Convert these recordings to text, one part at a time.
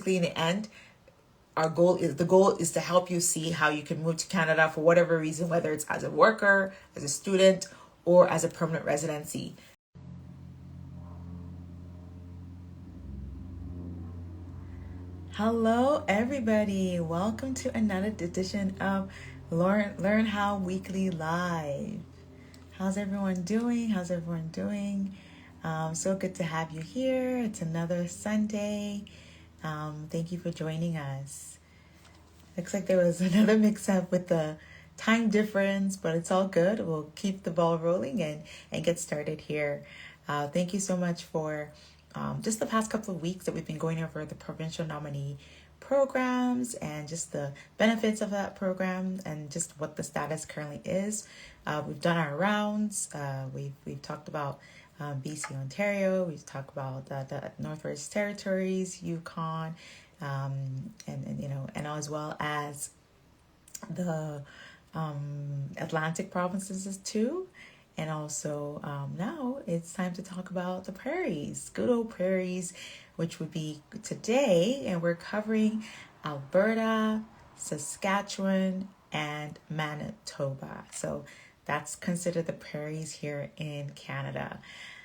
basically in the end, the goal is to help you see how you can move to Canada for whatever reason, whether it's as a worker, as a student, or as a permanent residency. Hello, everybody. Welcome to another edition of LearnHow Weekly Live. How's everyone doing? So good to have you here. It's another Sunday. Thank you for joining us. Looks like there was another mix-up with the time difference, but it's all good. We'll keep the ball rolling and get started here. Thank you so much for just the past couple of weeks that we've been going over the provincial nominee programs and just the benefits of that program and just what the status currently is. We've done our rounds. We've talked about BC, Ontario. We've talked about the Northwest Territories, Yukon, and as well as the Atlantic provinces too. And also now it's time to talk about the prairies, good old prairies, which would be today. And we're covering Alberta, Saskatchewan, and Manitoba. So that's considered the prairies here in Canada.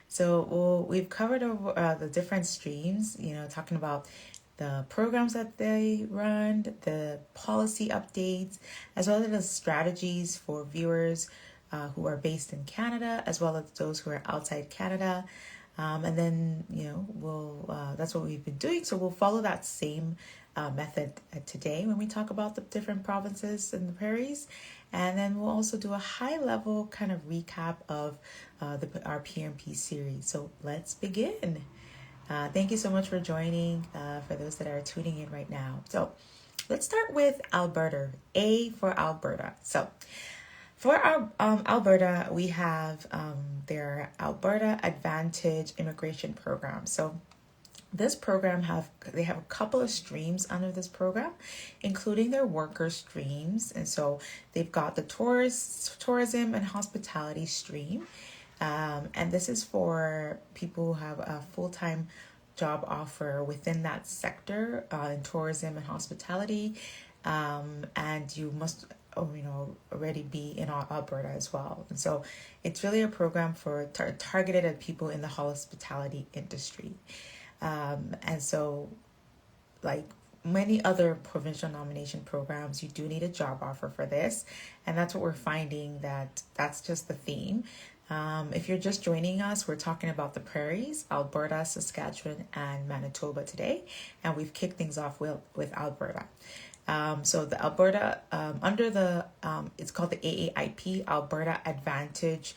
So we've covered over the different streams, talking about the programs that they run, the policy updates, as well as the strategies for viewers who are based in Canada, as well as those who are outside Canada. And then, that's what we've been doing. So we'll follow that same method today when we talk about the different provinces and the prairies. And then we'll also do a high-level kind of recap of our PNP series. So let's begin. Thank you so much for joining, for those that are tuning in right now. So let's start with Alberta, A for Alberta. So for our Alberta, we have their Alberta Advantage Immigration Program. So this program they have a couple of streams under this program, including their worker streams. And so they've got the tourism and hospitality stream. And this is for people who have a full-time job offer within that sector in tourism and hospitality. And you must already be in Alberta as well. And so it's really a program for targeted at people in the hospitality industry. And so like many other provincial nomination programs, you do need a job offer for this. And that's what we're finding, that's just the theme. If you're just joining us, we're talking about the prairies, Alberta, Saskatchewan, and Manitoba today. And we've kicked things off with Alberta. So the Alberta, under the, it's called the AAIP, Alberta Advantage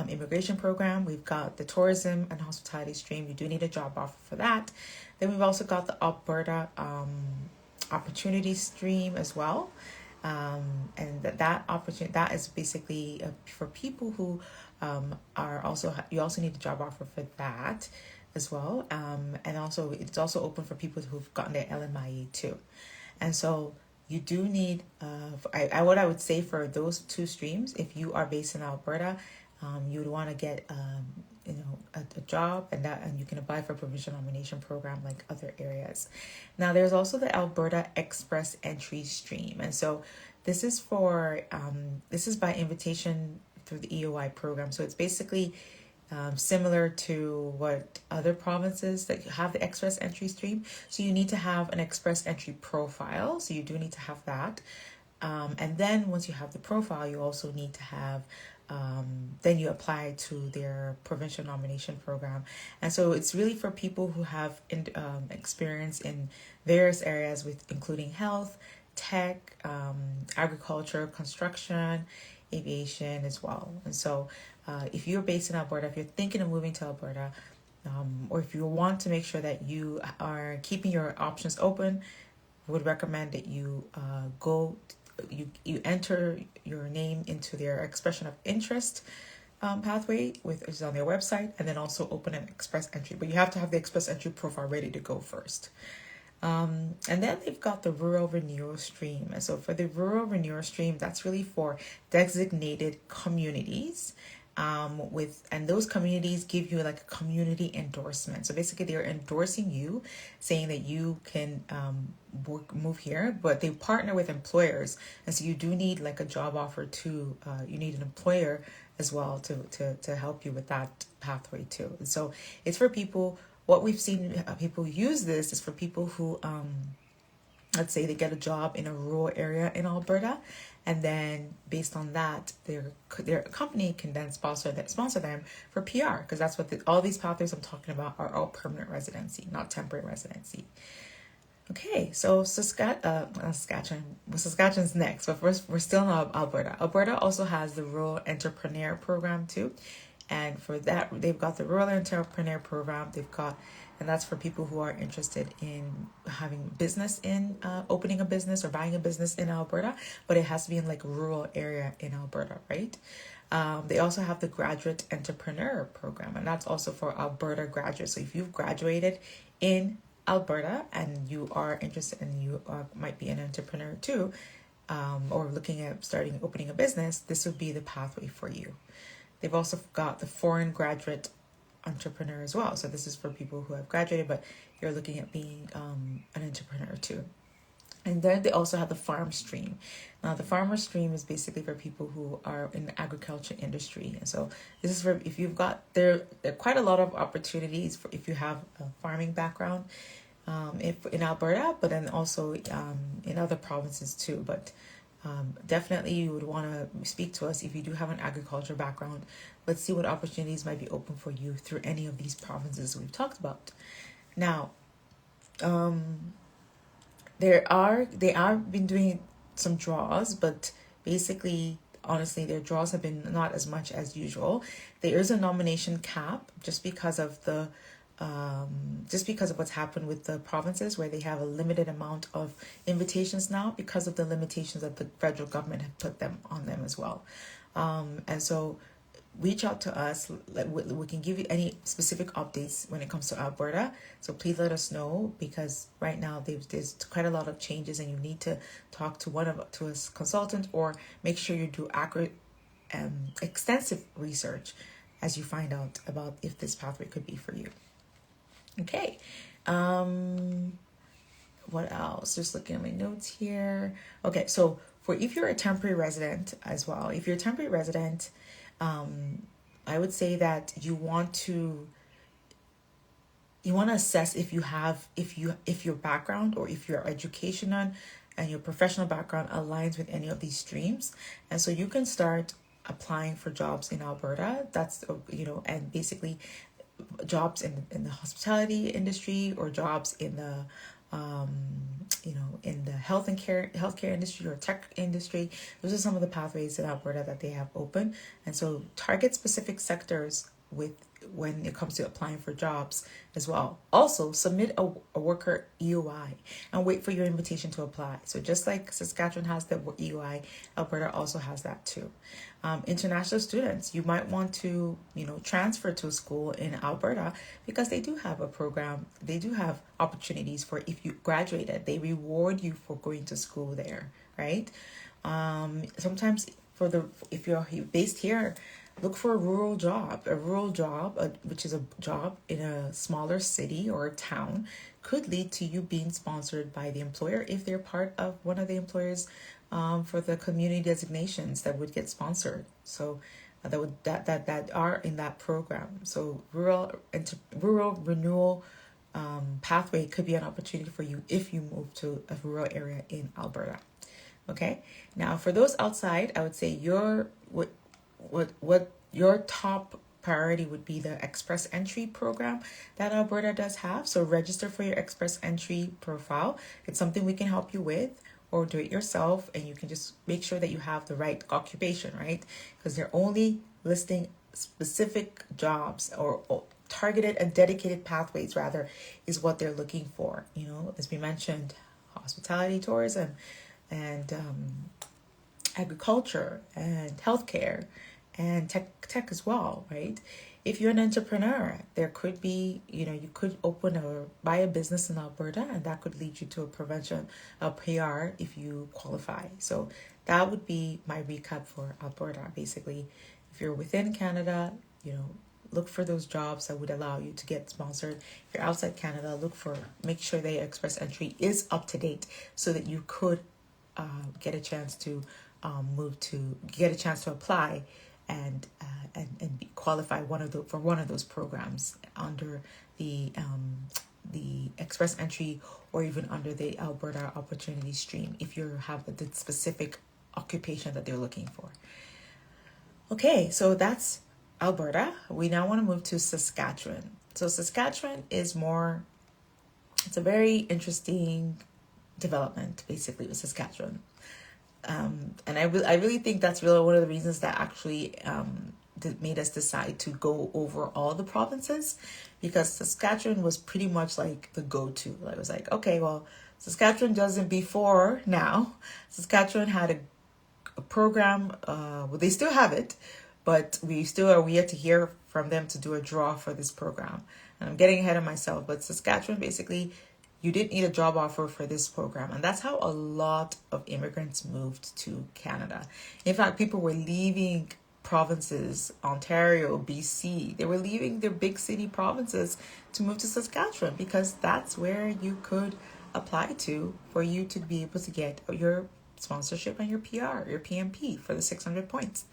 Immigration Program. We've got the tourism and hospitality stream. You do need a job offer for that. Then we've also got the Alberta Opportunity Stream as well. And that opportunity, that is basically for people who you also need a job offer for that as well. And also it's also open for people who've gotten their LMIA too. And so you do need, what I would say for those two streams, if you are based in Alberta, you would want to get, a job and you can apply for a provincial nomination program like other areas. Now there's also the Alberta Express Entry Stream. And so this is this is by invitation through the EOI program. So it's basically similar to what other provinces that have the express entry stream. So you need to have an express entry profile. So you do need to have that. And then once you have the profile, you also need to have, then you apply to their provincial nomination program. And so it's really for people who have experience in various areas including health, tech, agriculture, construction, aviation as well. And so if you're based in Alberta, if you're thinking of moving to Alberta, or if you want to make sure that you are keeping your options open, I would recommend that you you enter your name into their expression of interest pathway, which is on their website, and then also open an express entry. But you have to have the express entry profile ready to go first. And then they've got the rural renewal stream. And so for the rural renewal stream, that's really for designated communities. and those communities give you like a community endorsement. So basically they're endorsing you, saying that you can move here, but they partner with employers. And so you do need like a job offer too. You need an employer as well to help you with that pathway too. And so it's for people, what we've seen people use this is for people who, let's say they get a job in a rural area in Alberta, and then based on that, their company can then sponsor them for PR, because that's what all these pathways I'm talking about are all permanent residency, not temporary residency. Okay, so Saskatchewan's next, but first we're still in Alberta. Alberta also has the Rural Entrepreneur Program too, and for that they've got the Rural Entrepreneur Program. And that's for people who are interested in having business in opening a business or buying a business in Alberta, but it has to be in like a rural area in Alberta, right? They also have the Graduate Entrepreneur Program, and that's also for Alberta graduates. So if you've graduated in Alberta and you are interested and you might be an entrepreneur too, or looking at opening a business, this would be the pathway for you. They've also got the Foreign Graduate Entrepreneur as well. So this is for people who have graduated, but you're looking at being an entrepreneur too. And then they also have the farm stream. Now, the farmer stream is basically for people who are in the agriculture industry. And so this is for if you've got there are quite a lot of opportunities for if you have a farming background if in Alberta, but then also in other provinces too. But definitely you would want to speak to us if you do have an agriculture background. Let's see what opportunities might be open for you through any of these provinces we've talked about. Now, they are been doing some draws, but basically, honestly, their draws have been not as much as usual. There is a nomination cap just because of what's happened with the provinces, where they have a limited amount of invitations now because of the limitations that the federal government have put them on them as well. And so reach out to us. We can give you any specific updates when it comes to Alberta. So please let us know, because right now there's quite a lot of changes, and you need to talk to a consultant, or make sure you do accurate, extensive research as you find out about if this pathway could be for you. Okay. What else? Just looking at my notes here. Okay, so if you're a temporary resident as well, if you're a temporary resident, I would say that you want to assess if your background, or if your education and your professional background aligns with any of these streams. And so you can start applying for jobs in Alberta. That's, and basically jobs in the hospitality industry, or jobs in the in the healthcare industry or tech industry. Those are some of the pathways in Alberta that they have open. And so target specific sectors when it comes to applying for jobs as well. Also, submit a worker EOI and wait for your invitation to apply. So just like Saskatchewan has the EOI, Alberta also has that too. International students, you might want to, transfer to a school in Alberta, because they do have a program. They do have opportunities for, if you graduated, they reward you for going to school there, right? Sometimes if you're based here, look for a rural job, which is a job in a smaller city or a town, could lead to you being sponsored by the employer if they're part of one of the employers for the community designations that would get sponsored. So that are in that program. So rural renewal pathway could be an opportunity for you if you move to a rural area in Alberta. Okay. Now, for those outside, I would say what your top priority would be the Express Entry program that Alberta does have. So register for your Express Entry profile. It's something we can help you with, or do it yourself, and you can just make sure that you have the right occupation, right? Because they're only listing specific jobs, or targeted and dedicated pathways rather, is what they're looking for. As we mentioned, hospitality, tourism, and agriculture, and healthcare, and tech as well, right? If you're an entrepreneur, there could be, you could open or buy a business in Alberta, and that could lead you to a PR if you qualify. So that would be my recap for Alberta. Basically, If you're within Canada, look for those jobs that would allow you to get sponsored. If you're outside Canada, make sure that your express entry is up to date so that you could get a chance to apply and qualify for one of those programs under the express entry, or even under the Alberta opportunity stream if you have the specific occupation that they're looking for. Okay, so that's Alberta. We now want to move to Saskatchewan. So Saskatchewan it's a very interesting development, basically, with Saskatchewan. And I really think that's really one of the reasons that actually made us decide to go over all the provinces, because Saskatchewan was pretty much like the go-to. I was like, okay, well, Saskatchewan doesn't before now. Saskatchewan had a program, they still have it, but we still are yet to hear from them to do a draw for this program. And I'm getting ahead of myself, but Saskatchewan, basically, you didn't need a job offer for this program. And that's how a lot of immigrants moved to Canada. In fact, people were leaving provinces, Ontario, BC. They were leaving their big city provinces to move to Saskatchewan, because that's where you could apply to for you to be able to get your sponsorship and your PR, your PNP for the 600 points.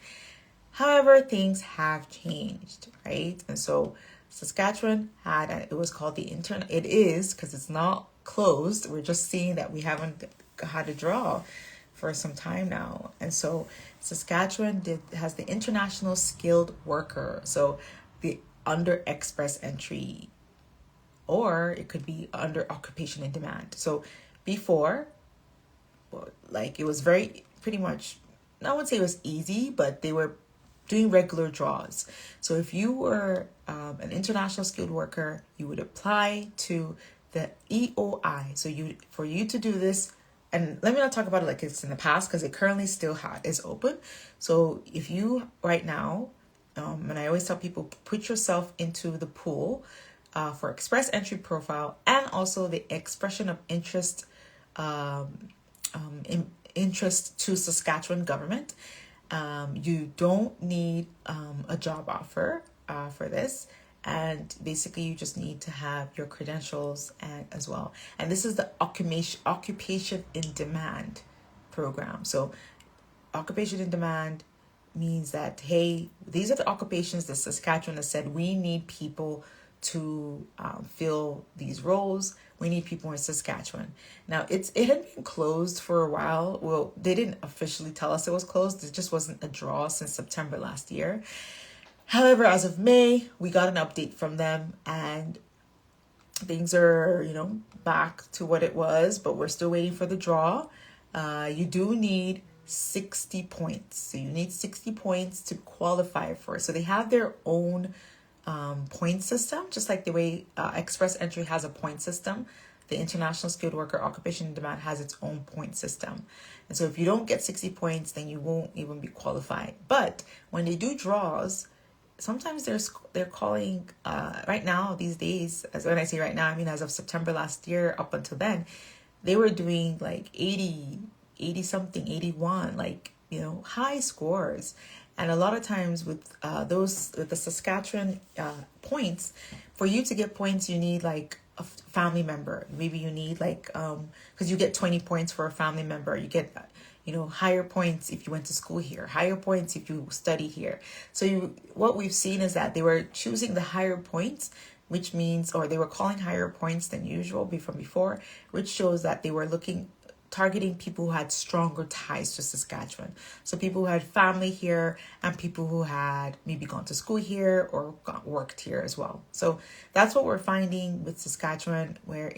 However, things have changed, right? And so Saskatchewan it was called it is, because it's not closed. We're just seeing that we haven't had a draw for some time now. And so Saskatchewan has the International Skilled Worker, so the under express entry, or it could be under occupation in demand. So before, it was pretty much, I wouldn't say it was easy, but they were doing regular draws. So if you were an international skilled worker, you would apply to the EOI. So for you to do this, and let me not talk about it like it's in the past, because it currently still is open. So if you right now, and I always tell people, put yourself into the pool for express entry profile, and also the expression of interest, interest to Saskatchewan government. You don't need a job offer for this, and basically you just need to have your credentials as well. And this is the occupation in demand program. So occupation in demand means that, hey, these are the occupations that Saskatchewan has said we need people to fill these roles. We need people in Saskatchewan. Now, it had been closed for a while. Well, they didn't officially tell us it was closed. It just wasn't a draw since September last year. However, as of May, we got an update from them, and things are, back to what it was, but we're still waiting for the draw. You do need 60 points. So you need 60 points to qualify for it. So they have their own point system, just like the way express entry has a point system. The International Skilled Worker Occupation in Demand has its own point system. And so if you don't get 60 points, then you won't even be qualified. But when they do draws, sometimes they're calling, right now, these days, as when I say right now, I mean as of September last year up until then, they were doing like 80 something, 81, high scores. And a lot of times with the Saskatchewan points, for you to get points, you need like a family member. Maybe you need because you get 20 points for a family member. You get, higher points if you went to school here, higher points if you study here. So what we've seen is that they were choosing the higher points, which means, or they were calling higher points than usual from before, which shows that they were targeting people who had stronger ties to Saskatchewan. So people who had family here, and people who had maybe gone to school here or worked here as well. So that's what we're finding with Saskatchewan, where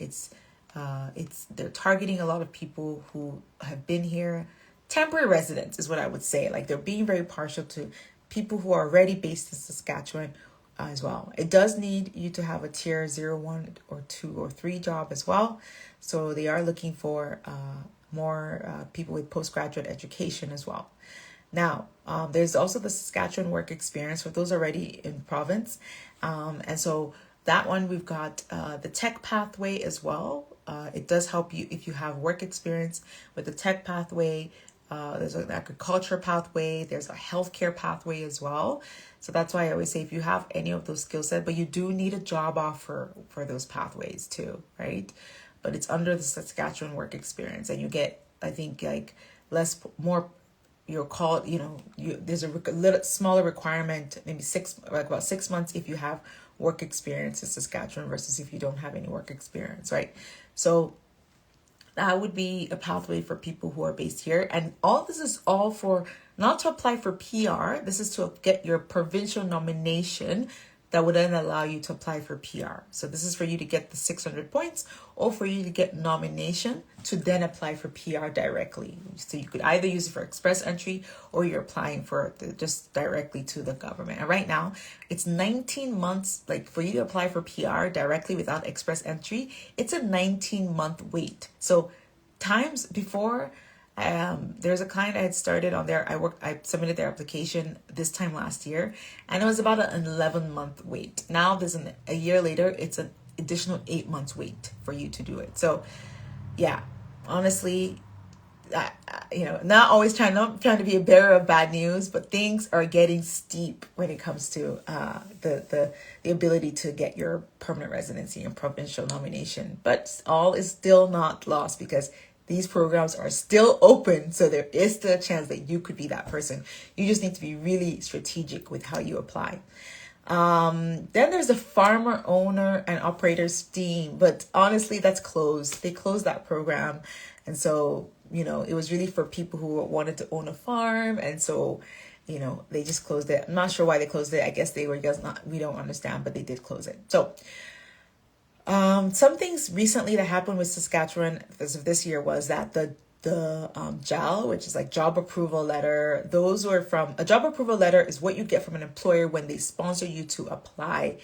they're targeting a lot of people who have been here. Temporary residents is what I would say. Like, they're being very partial to people who are already based in Saskatchewan as well. It does need you to have a tier 0, 1, or 2, or 3 job as well. So they are looking for more people with postgraduate education as well. Now, there's also the Saskatchewan work experience for those already in province. And so that one, we've got the tech pathway as well. It does help you if you have work experience with the tech pathway. There's an agriculture pathway. There's a healthcare pathway as well. So that's why I always say if you have any of those skill sets, but you do need a job offer for those pathways too, right? But it's under the Saskatchewan work experience, and you get, I think, like more. You're called, there's a little smaller requirement, maybe about 6 months if you have work experience in Saskatchewan versus if you don't have any work experience, right? So that would be a pathway for people who are based here. And all this is all for not to apply for PR. This is to get your provincial nomination that would then allow you to apply for PR. So this is for you to get the 600 points or for you to get nomination to then apply for PR directly. So you could either use it for express entry or you're applying for just directly to the government. And right now it's 19 months, like for you to apply for PR directly without express entry, it's a 19-month wait. So times before, there's a client I had started on there. I submitted their application this time last year, and it was about an 11-month wait. Now there's a year later, it's an additional 8 months wait for you to do it. So yeah, honestly, not trying to be a bearer of bad news, but things are getting steep when it comes to the ability to get your permanent residency and provincial nomination. But all is still not lost because these programs are still open, so there is still a chance that you could be that person. You just need to be really strategic with how you apply. Then there's the farmer, owner, and operator scheme, but honestly, that's closed. They closed that program, and so it was really for people who wanted to own a farm, and so they just closed it. I'm not sure why they closed it. I guess they were just not. We don't understand, but they did close it. So. Some things recently that happened with Saskatchewan as of this year was that the JAL, which is like job approval letter, those were from a job approval letter is what you get from an employer when they sponsor you to apply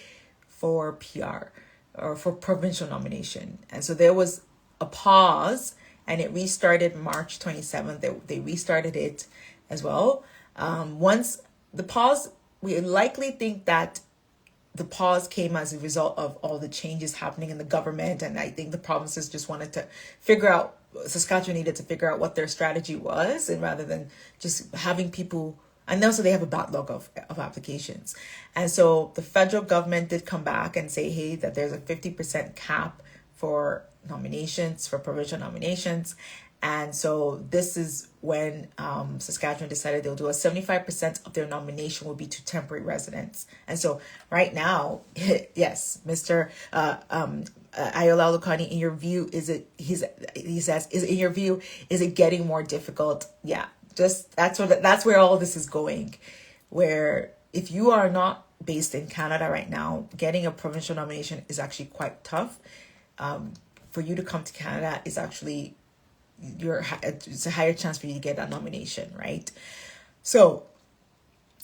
for PR or for provincial nomination. And so there was a pause and it restarted March 27th. They restarted it as well. Once the pause, we likely think that the pause came as a result of all the changes happening in the government. And I think the provinces just wanted to Saskatchewan needed to figure out what their strategy was. And rather than just having people, and also they have a backlog of applications. And so the federal government did come back and say, hey, that there's a 50% cap for nominations, for provincial nominations. And so this is when Saskatchewan decided they'll do 75% of their nomination will be to temporary residents. And so right now, yes, Mr. Ayola Lukani, in your view, is it getting more difficult? Yeah, just that's where all this is going. Where if you are not based in Canada right now, getting a provincial nomination is actually quite tough. For you to come to Canada is actually it's a higher chance for you to get that nomination, right? So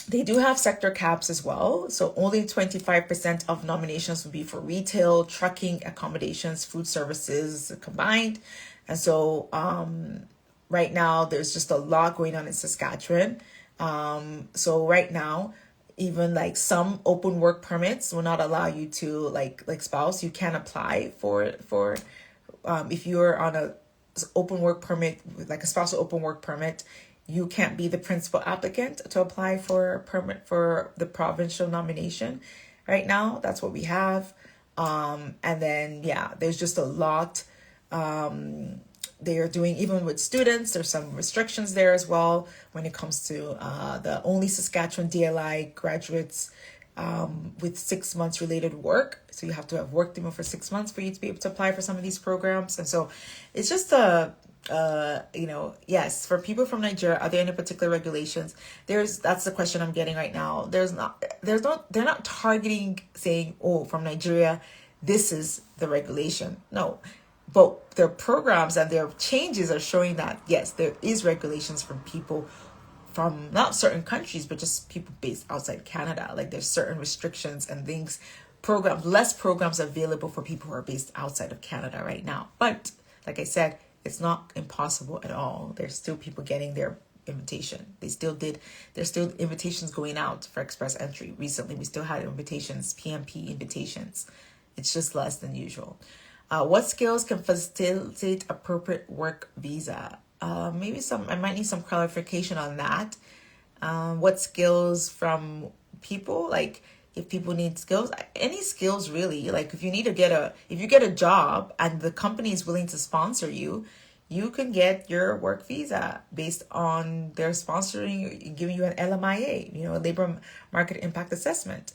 they do have sector caps as well. So only 25% of nominations will be for retail, trucking, accommodations, food services combined. And so right now there's just a lot going on in Saskatchewan. So right now, even like some open work permits will not allow you to like spouse, you can apply for if you're on a open work permit, like a spousal open work permit, you can't be the principal applicant to apply for a permit for the provincial nomination. Right now, that's what we have. And then, yeah, there's just a lot. They are doing, even with students, there's some restrictions there as well when it comes to the only Saskatchewan DLI graduates with 6 months related work. So you have to have worked even for 6 months for you to be able to apply for some of these programs. And so it's just yes, for people from Nigeria, are there any particular regulations? That's the question I'm getting right now. They're not targeting saying, oh, from Nigeria, this is the regulation. No, but their programs and their changes are showing that, yes, there is regulations from people from not certain countries, but just people based outside Canada. Like there's certain restrictions and things, less programs available for people who are based outside of Canada right now. But like I said, it's not impossible at all. There's still people getting their invitation. There's still invitations going out for express entry. Recently, we still had invitations, PNP invitations. It's just less than usual. What skills can facilitate appropriate work visa? maybe I might need some clarification on that. What skills from people, like if people need skills, any skills really, like if you get a job and the company is willing to sponsor you, you can get your work visa based on their sponsoring, giving you an LMIA, labor market impact assessment,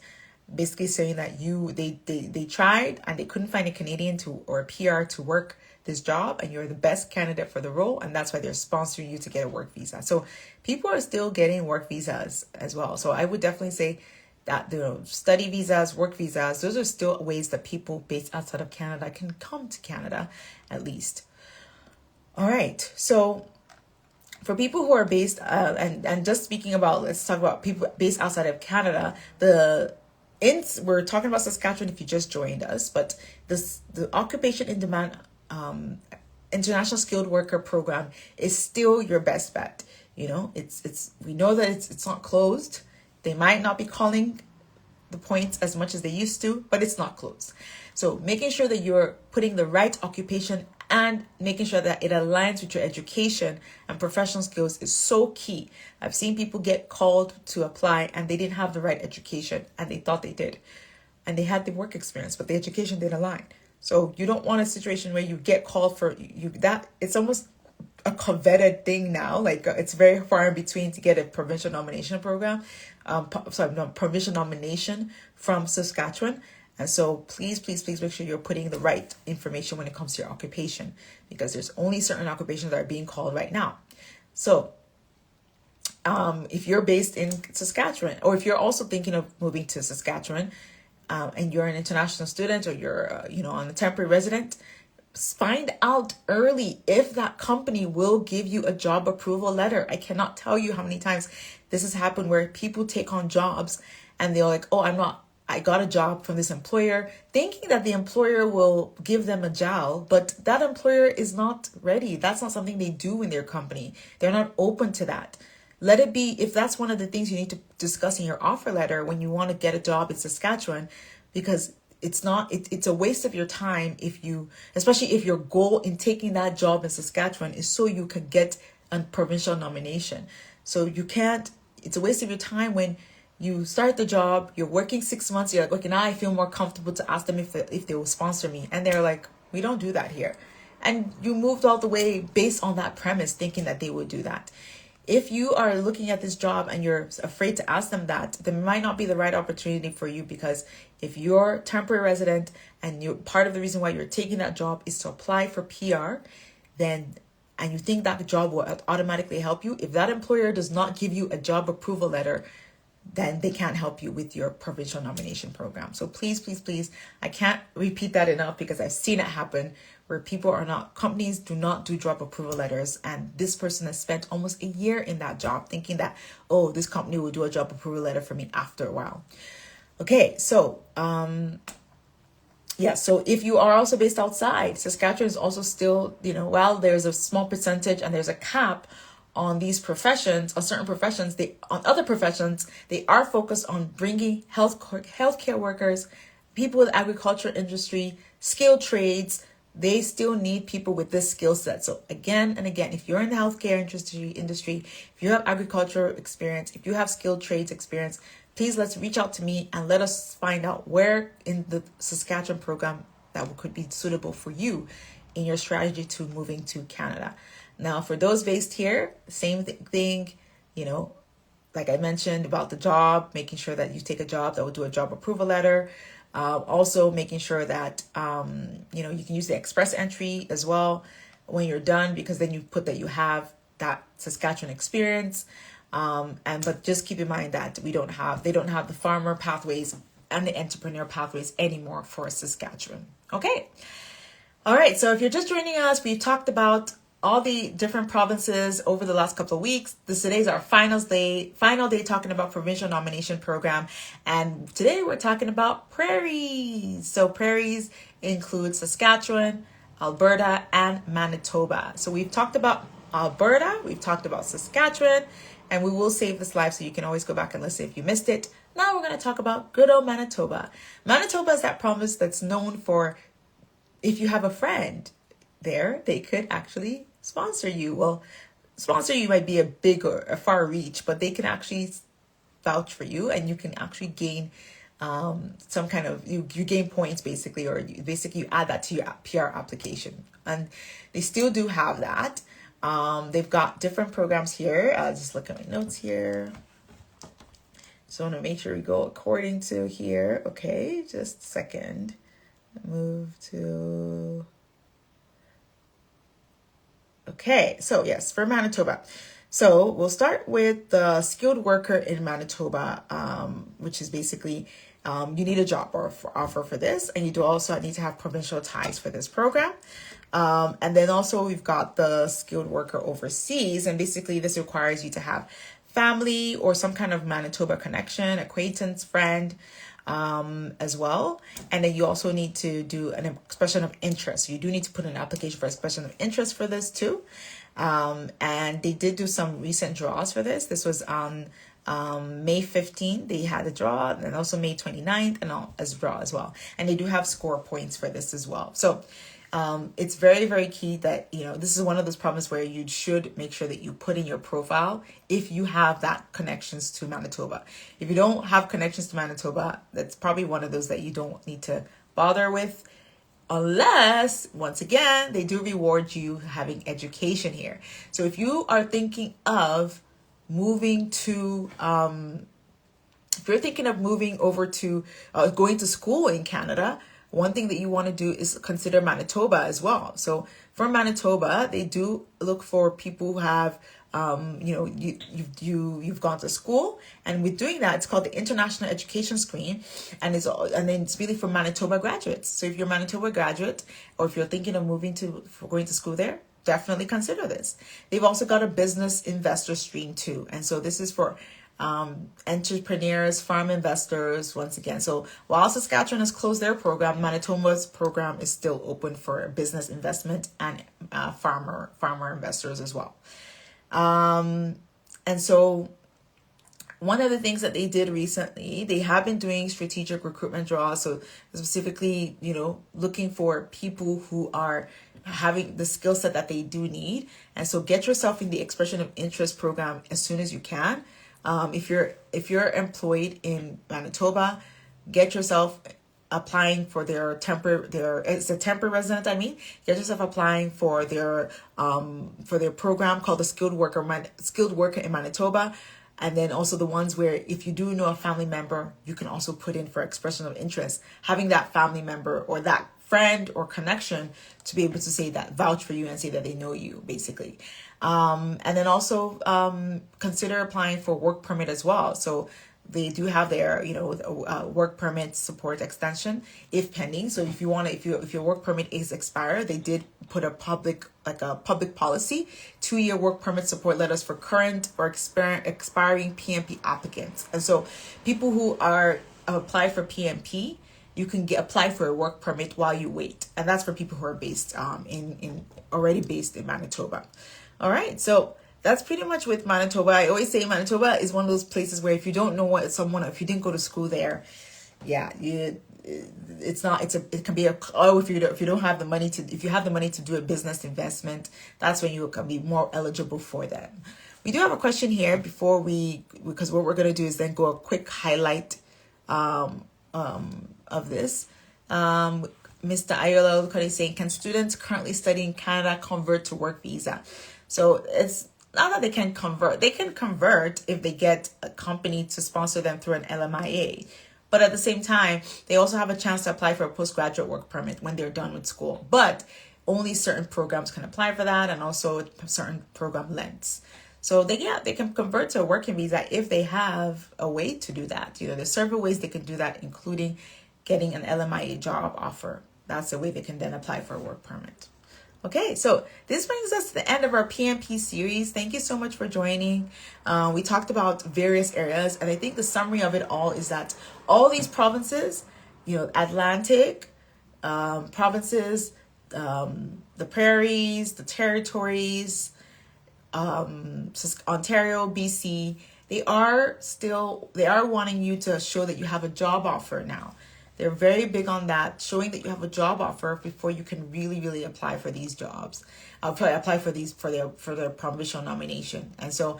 basically saying that they tried and they couldn't find a Canadian or a PR to work this job, and you're the best candidate for the role, and that's why they're sponsoring you to get a work visa. So people are still getting work visas as well. So I would definitely say that study visas, work visas, those are still ways that people based outside of Canada can come to Canada at least. All right, so for people who are based and just speaking about, let's talk about people based outside of Canada. We're talking about Saskatchewan if you just joined us, but the occupation in demand international skilled worker program is still your best bet. We know that it's not closed. They might not be calling the points as much as they used to, but it's not closed. So making sure that you're putting the right occupation and making sure that it aligns with your education and professional skills is so key. I've seen people get called to apply and they didn't have the right education and they thought they did. And they had the work experience, but the education didn't align. So you don't want a situation where you get called for that. It's almost a coveted thing now. Like it's very far in between to get a provincial nomination program. Provincial nomination from Saskatchewan. And so please make sure you're putting the right information when it comes to your occupation, because there's only certain occupations that are being called right now. So if you're based in Saskatchewan, or if you're also thinking of moving to Saskatchewan, and you're an international student, or you're on a temporary resident, find out early if that company will give you a job approval letter. I cannot tell you how many times this has happened where people take on jobs and they're like, I got a job from this employer, thinking that the employer will give them a job, but that employer is not ready. That's not something they do in their company. They're not open to that. Let it be, if that's one of the things you need to discuss in your offer letter when you want to get a job in Saskatchewan, because it's a waste of your time especially if your goal in taking that job in Saskatchewan is so you can get a provincial nomination. So it's a waste of your time when you start the job, you're working 6 months, you're like, okay, now I feel more comfortable to ask them if they will sponsor me. And they're like, we don't do that here. And you moved all the way based on that premise, thinking that they would do that. If you are looking at this job and you're afraid to ask them that, then it might not be the right opportunity for you, because if you're temporary resident and part of the reason why you're taking that job is to apply for PR, and you think that the job will automatically help you, if that employer does not give you a job approval letter, then they can't help you with your provincial nomination program. So please, I can't repeat that enough, because I've seen it happen where companies do not do job approval letters. And this person has spent almost a year in that job thinking that, this company will do a job approval letter for me after a while. Okay, so, so if you are also based outside, Saskatchewan is also still, while there's a small percentage and there's a cap on these professions, on certain professions, on other professions, they are focused on bringing healthcare workers, people with agriculture industry, skilled trades. They still need people with this skill set. So again and again, if you're in the healthcare industry, if you have agriculture experience, if you have skilled trades experience, please let's reach out to me and let us find out where in the Saskatchewan program that could be suitable for you in your strategy to moving to Canada. Now, for those based here, same thing, like I mentioned about the job, making sure that you take a job that will do a job approval letter. Also making sure that, you can use the express entry as well when you're done, because then you put that you have that Saskatchewan experience. But just keep in mind that they don't have the farmer pathways and the entrepreneur pathways anymore for Saskatchewan. Okay. All right. So if you're just joining us, we've talked about all the different provinces over the last couple of weeks. Today's our final day talking about provincial nomination program. And today we're talking about prairies. So prairies include Saskatchewan, Alberta, and Manitoba. So we've talked about Alberta, we've talked about Saskatchewan, and we will save this live so you can always go back and listen if you missed it. Now we're going to talk about good old Manitoba. Manitoba is that province that's known for, if you have a friend there, they could actually sponsor you? Well, sponsor you might be a far reach, but they can actually vouch for you, and you can actually gain some kind of, you gain points basically, or you add that to your PR application. And they still do have that. They've got different programs here. I'll just look at my notes here. So I want to make sure we go according to here. Okay, just a second. Move to... Okay, so yes, for Manitoba. So we'll start with the skilled worker in Manitoba, which is basically you need a job offer for this, and you do also need to have provincial ties for this program. And then also we've got the skilled worker overseas, and basically this requires you to have family or some kind of Manitoba connection, acquaintance, friend, as well. And then you also need to do an expression of interest. You do need to put an application for expression of interest for this too. And they did do some recent draws for this. This was on May 15th, they had a draw, and also May 29th and all as draw as well. And they do have score points for this as well. So it's very, very key that, this is one of those problems where you should make sure that you put in your profile if you have that connections to Manitoba. If you don't have connections to Manitoba, that's probably one of those that you don't need to bother with, unless, once again, they do reward you having education here. So if you are thinking of moving to, if you're thinking of moving over to going to school in Canada, one thing that you want to do is consider Manitoba as well. So for Manitoba, they do look for people who have, you've gone to school, and with doing that, it's called the International Education Screen, and then it's really for Manitoba graduates. So if you're a Manitoba graduate, or if you're thinking of going to school there, definitely consider this. They've also got a business investor stream too, and so this is for entrepreneurs, farm investors, once again. So while Saskatchewan has closed their program, Manitoba's program is still open for business investment and farmer investors as well. And so one of the things that they did recently, they have been doing strategic recruitment draws. So specifically, looking for people who are having the skill set that they do need. And so get yourself in the expression of interest program as soon as you can. If you're employed in Manitoba, get yourself applying for their it's a temporary resident. Get yourself applying for their program called the skilled worker in Manitoba. And then also the ones where if you do know a family member, you can also put in for expression of interest, having that family member or that friend or connection to be able to say that, vouch for you and say that they know you, basically. And then also consider applying for work permit as well. So they do have their, work permit support extension if pending. So if your work permit is expired, they did put a public policy, 2-year work permit support letters for current or expiring PNP applicants. And so people who are apply for PNP, you can apply for a work permit while you wait. And that's for people who are based already based in Manitoba. All right. So that's pretty much with Manitoba. I always say Manitoba is one of those places where if you don't know if you didn't go to school there, it can be if you have the money to do a business investment, that's when you can be more eligible for that. We do have a question here because what we're going to do is then go a quick highlight of this. Mr. Ayola is saying, can students currently studying in Canada convert to work visa? So it's not that they can convert. They can convert if they get a company to sponsor them through an LMIA. But at the same time, they also have a chance to apply for a postgraduate work permit when they're done with school. But only certain programs can apply for that, and also certain program lengths. So they can convert to a working visa if they have a way to do that. There's several ways they can do that, including getting an LMIA job offer. That's the way they can then apply for a work permit. Okay, so this brings us to the end of our PNP series. Thank you so much for joining. We talked about various areas, and I think the summary of it all is that all these provinces, Atlantic provinces, the prairies, the territories, Ontario, BC, they are wanting you to show that you have a job offer now. They're very big on that, showing that you have a job offer before you can really apply for these jobs. Apply for these for their provincial nomination. And so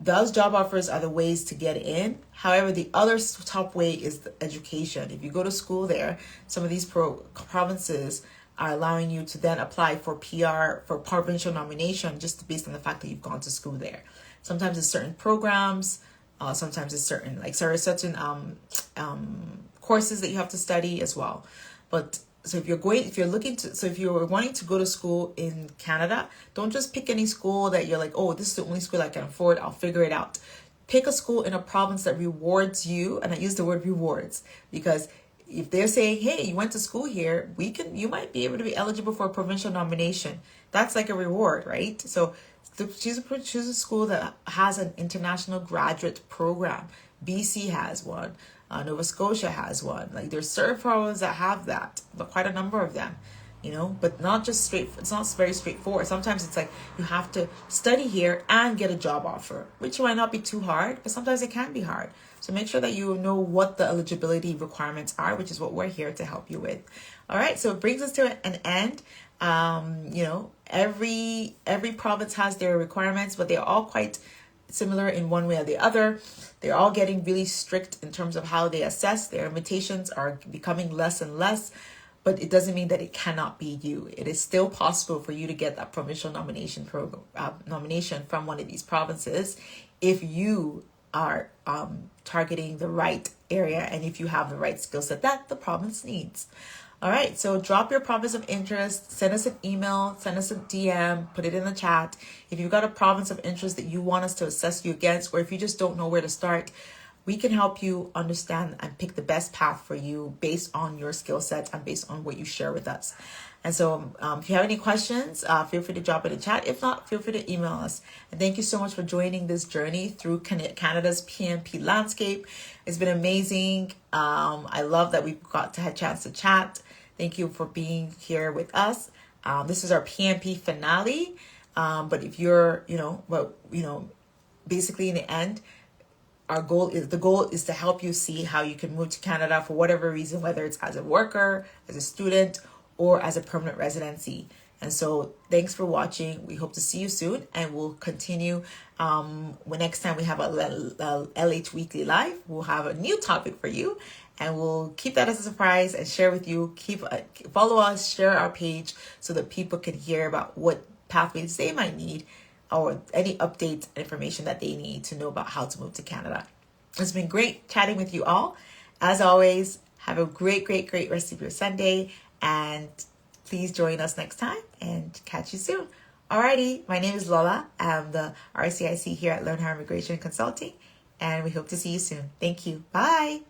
those job offers are the ways to get in. However, the other top way is the education. If you go to school there, some of these provinces are allowing you to then apply for PR, for provincial nomination, just based on the fact that you've gone to school there. Sometimes it's certain programs, sometimes it's certain courses that you have to study as well. But so if you're wanting to go to school in Canada, don't just pick any school that you're like, oh, this is the only school I can afford, I'll figure it out. Pick a school in a province that rewards you, and I use the word rewards because if they're saying, hey, you went to school here, you might be able to be eligible for a provincial nomination. That's like a reward, right? So choose a school that has an international graduate program. BC has one. Nova Scotia has one. Like there's certain provinces that have that, but quite a number of them, but not just it's not very straightforward. Sometimes it's like you have to study here and get a job offer, which might not be too hard, but sometimes it can be hard. So make sure that you know what the eligibility requirements are, which is what we're here to help you with. All right. So it brings us to an end. Every province has their requirements, but they're all quite similar in one way or the other. They're all getting really strict in terms of how they assess. Their invitations are becoming less and less, but it doesn't mean that it cannot be you. It is still possible for you to get that provincial nomination from one of these provinces if you are targeting the right area and if you have the right skill set that the province needs. All right, so drop your province of interest, send us an email, send us a DM, put it in the chat. If you've got a province of interest that you want us to assess you against, or if you just don't know where to start, we can help you understand and pick the best path for you based on your skill sets and based on what you share with us. And so if you have any questions, feel free to drop it in the chat. If not, feel free to email us. And thank you so much for joining this journey through Canada's PNP landscape. It's been amazing. I love that we've got to have a chance to chat. Thank you for being here with us. This is our PNP finale. But if you're, basically in the end, the goal is to help you see how you can move to Canada for whatever reason, whether it's as a worker, as a student, or as a permanent residency. And so thanks for watching. We hope to see you soon, and we'll continue. Next time we have a LH Weekly Live, we'll have a new topic for you, and we'll keep that as a surprise and share with you. Follow us, share our page so that people can hear about what pathways they might need or any updates and information that they need to know about how to move to Canada. It's been great chatting with you all. As always, have a great rest of your Sunday, and please join us next time and catch you soon. Alrighty, my name is Lola. I'm the RCIC here at LearnHow Immigration Consulting, and we hope to see you soon. Thank you. Bye.